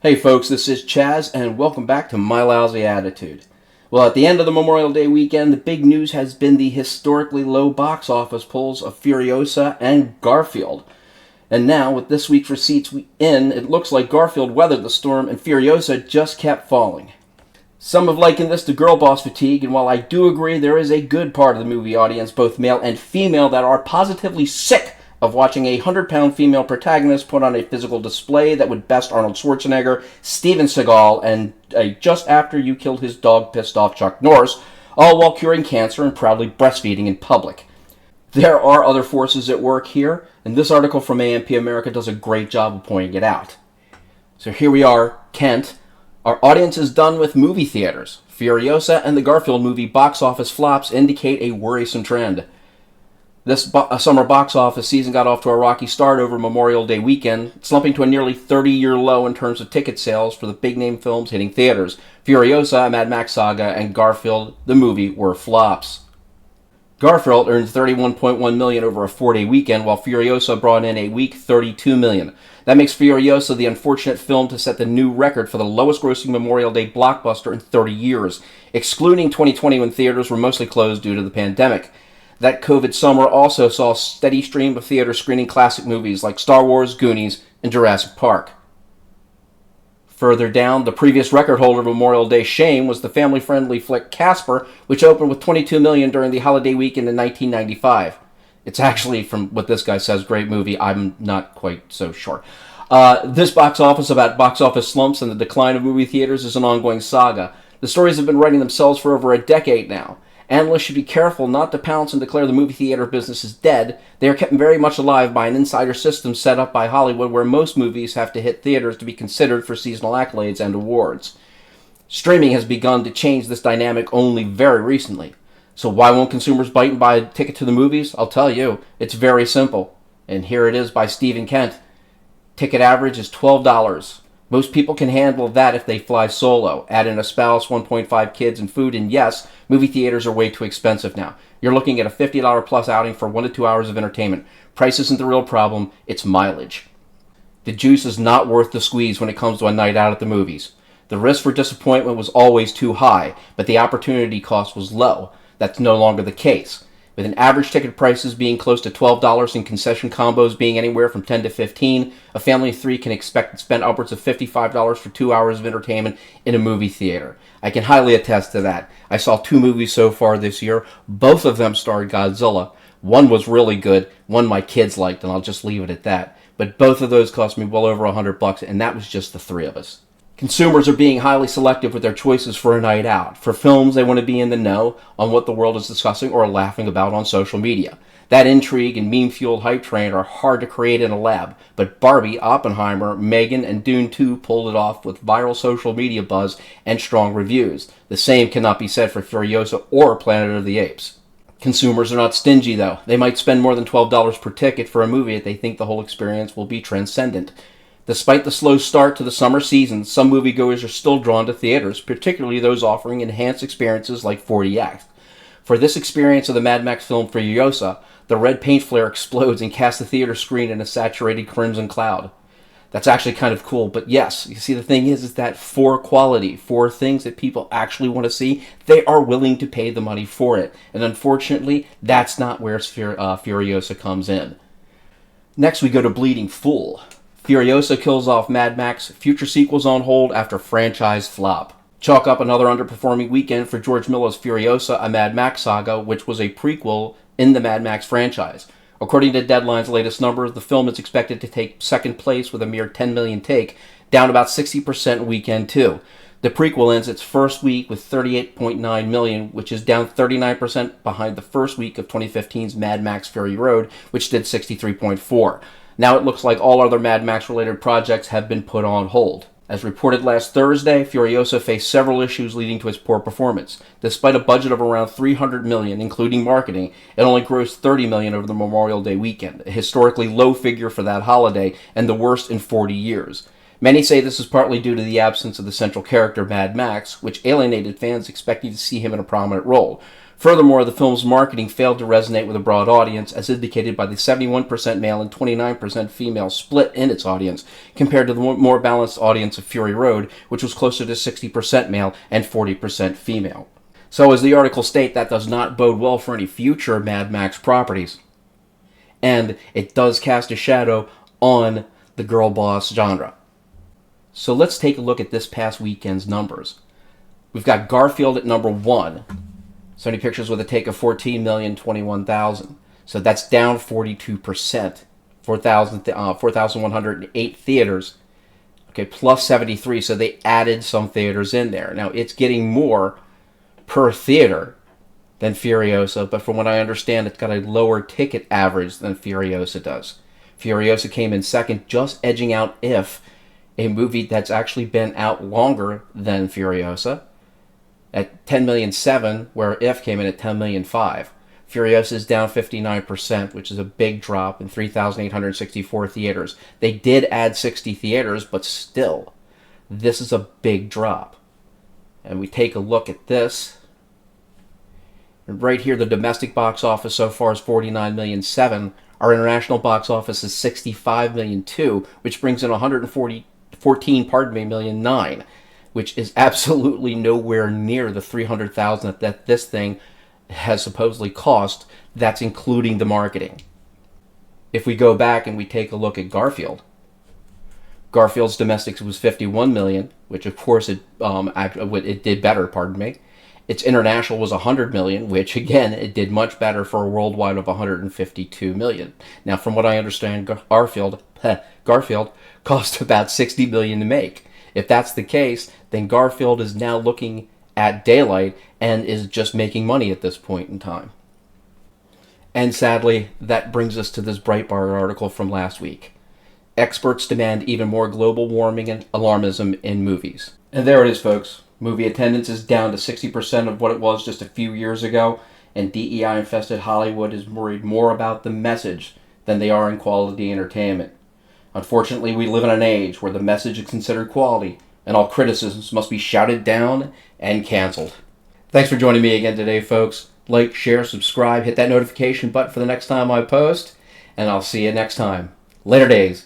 Hey folks, this is Chaz, and welcome back to My Lousy Attitude. Well, at the end of the Memorial Day weekend, the big news has been the historically low box office pulls of Furiosa and Garfield. And now, with this week's receipts in, it looks like Garfield weathered the storm and Furiosa just kept falling. Some have likened this to girl boss fatigue, and while I do agree there is a good part of the movie audience, both male and female, that are positively sick of watching a 100-pound female protagonist put on a physical display that would best Arnold Schwarzenegger, Steven Seagal, and just after you killed his dog pissed off Chuck Norris, all while curing cancer and proudly breastfeeding in public. There are other forces at work here, and this article from AMP America does a great job of pointing it out. So here we are, Kent. Our audience is done with movie theaters. Furiosa and the Garfield movie box office flops indicate a worrisome trend. This summer box office season got off to a rocky start over Memorial Day weekend, slumping to a nearly 30-year low in terms of ticket sales for the big-name films hitting theaters. Furiosa, Mad Max Saga, and Garfield, the movie, were flops. Garfield earned $31.1 million over a 4-day weekend, while Furiosa brought in a week $32 million. That makes Furiosa the unfortunate film to set the new record for the lowest-grossing Memorial Day blockbuster in 30 years, excluding 2020 when theaters were mostly closed due to the pandemic. That COVID summer also saw a steady stream of theaters screening classic movies like Star Wars, Goonies, and Jurassic Park. Further down, the previous record holder of Memorial Day shame was the family-friendly flick Casper, which opened with $22 million during the holiday weekend in 1995. It's actually, from what this guy says, great movie. I'm not quite so sure. This box office about box office slumps and the decline of movie theaters is an ongoing saga. The stories have been writing themselves for over a decade now. Analysts should be careful not to pounce and declare the movie theater business is dead. They are kept very much alive by an insider system set up by Hollywood where most movies have to hit theaters to be considered for seasonal accolades and awards. Streaming has begun to change this dynamic only very recently. So why won't consumers bite and buy a ticket to the movies? I'll tell you, it's very simple. And here it is by Stephen Kent. Ticket average is $12. Most people can handle that if they fly solo. Add in a spouse, 1.5 kids, and food, and yes, movie theaters are way too expensive now. You're looking at a $50 plus outing for 1 to 2 hours of entertainment. Price isn't the real problem, it's mileage. The juice is not worth the squeeze when it comes to a night out at the movies. The risk for disappointment was always too high, but the opportunity cost was low. That's no longer the case. With an average ticket prices being close to $12 and concession combos being anywhere from $10 to $15, a family of 3 can expect to spend upwards of $55 for 2 hours of entertainment in a movie theater. I can highly attest to that. I saw 2 movies so far this year. Both of them starred Godzilla. One was really good, one my kids liked, and I'll just leave it at that. But both of those cost me well over $100, and that was just the 3 of us. Consumers are being highly selective with their choices for a night out. For films, they want to be in the know on what the world is discussing or laughing about on social media. That intrigue and meme-fueled hype train are hard to create in a lab, but Barbie, Oppenheimer, Megan, and Dune 2 pulled it off with viral social media buzz and strong reviews. The same cannot be said for Furiosa or Planet of the Apes. Consumers are not stingy, though. They might spend more than $12 per ticket for a movie if they think the whole experience will be transcendent. Despite the slow start to the summer season, some moviegoers are still drawn to theaters, particularly those offering enhanced experiences like 4DX. For this experience of the Mad Max film Furiosa, the red paint flare explodes and casts the theater screen in a saturated crimson cloud. That's actually kind of cool, but yes, you see the thing is that for quality, for things that people actually want to see, they are willing to pay the money for it. And unfortunately, that's not where Furiosa comes in. Next we go to Bleeding Fool. Furiosa kills off Mad Max, future sequels on hold after franchise flop. Chalk up another underperforming weekend for George Miller's Furiosa, a Mad Max saga, which was a prequel in the Mad Max franchise. According to Deadline's latest numbers, the film is expected to take second place with a mere 10 million take, down about 60% in weekend 2. The prequel ends its first week with 38.9 million, which is down 39% behind the first week of 2015's Mad Max Fury Road, which did 63.4. Now it looks like all other Mad Max-related projects have been put on hold. As reported last Thursday, Furiosa faced several issues leading to its poor performance. Despite a budget of around $300 million, including marketing, it only grossed $30 million over the Memorial Day weekend, a historically low figure for that holiday and the worst in 40 years. Many say this is partly due to the absence of the central character Mad Max, which alienated fans expecting to see him in a prominent role. Furthermore, the film's marketing failed to resonate with a broad audience, as indicated by the 71% male and 29% female split in its audience, compared to the more balanced audience of Fury Road, which was closer to 60% male and 40% female. So, as the article states, that does not bode well for any future Mad Max properties. And it does cast a shadow on the girl boss genre. So let's take a look at this past weekend's numbers. We've got Garfield at number 1. Sony Pictures with a take of 14,021,000. So that's down 42%. 4,108 theaters. Okay, plus 73. So they added some theaters in there. Now, it's getting more per theater than Furiosa, but from what I understand, it's got a lower ticket average than Furiosa does. Furiosa came in second, just edging out If, a movie that's actually been out longer than Furiosa, at 10,000,007, where If came in at 10,000,005. Furiosa is down 59%, which is a big drop, in 3,864 theaters. They did add 60 theaters, but still, this is a big drop. And we take a look at this. And right here, the domestic box office so far is 49,000,007. Our international box office is 65,000,002, which brings in 114,000,009, which is absolutely nowhere near the 300,000 that this thing has supposedly cost. That's including the marketing. If we go back and we take a look at Garfield's domestics was 51 million, which of course it did better. Pardon me. Its international was 100 million, which again it did much better for a worldwide of 152 million. Now, from what I understand, Garfield cost about 60 million to make. If that's the case, then Garfield is now looking at daylight and is just making money at this point in time. And sadly, that brings us to this Breitbart article from last week. Experts demand even more global warming and alarmism in movies. And there it is, folks. Movie attendance is down to 60% of what it was just a few years ago, and DEI-infested Hollywood is worried more about the message than they are in quality entertainment. Unfortunately, we live in an age where the message is considered quality, and all criticisms must be shouted down and canceled. Thanks for joining me again today, folks. Like, share, subscribe, hit that notification button for the next time I post, and I'll see you next time. Later days.